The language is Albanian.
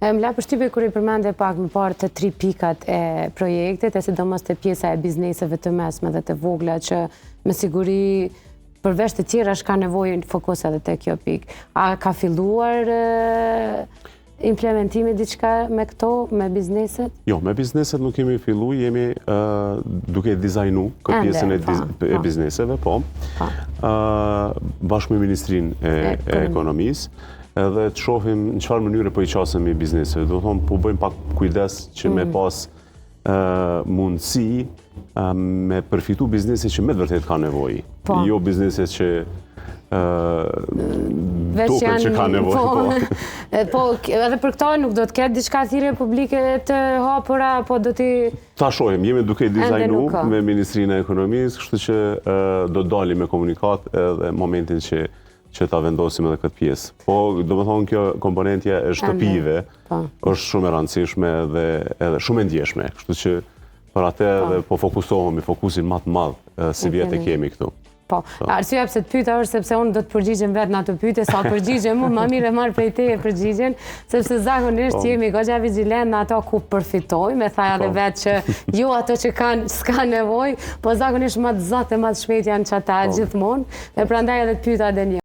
M'la përshtypje kur I përmende pak më parë të 3 pikat e projektit, e sidomos të pjesa e bizneseve të mesme dhe të vogla që me siguri përveç të tjera shka nevojë fokus edhe te kjo pikë. A ka filluar implementimi diçka me këto, me bizneset? Jo, me bizneset nuk kemi fillu, jemi duke dizajnu këtë pjesën e bizneseve, po. Bashkë me Ministrinë e Ekonomisë, edhe të shohim në çfarë mënyre po I qasemi bizneseve. Do thonë, po bëjmë pak kujdes që me pas mundësi me përfitu bizneset që me të vërtet ka nevojë. Jo bizneset që duket që ka nevojë. Po, edhe për këto nuk do të ketë diçka thirrje publike të hapura, po do t'i... Ta shohim, jemi duke dizajnu me Ministrinë e Ekonomisë, kështu që do dalim me komunikat edhe momentin që ta vendosim edhe këtë pjesë. Po, do më thonë, kjo komponentja e shtëpive është shumë e rëndësishme dhe edhe shumë e ndjeshme. Kështu që për atë edhe po fokusohemi, fokusin më të madh si vjetë e kemi këtu. Po, arsyeja pse të pyeta është sepse unë do të përgjigjem vetë në atë pyetje, sa përgjigjem unë, më mirë e marr prej teje përgjigjen, sepse zakonisht jemi goxha vigjilent në ato ku përfitojmë, e tha edhe vetë që jo ato që kanë s'ka nevojë, po zakonisht më të zot e më të shpejt janë çata gjithmonë, e prandaj edhe të pyeta edhe një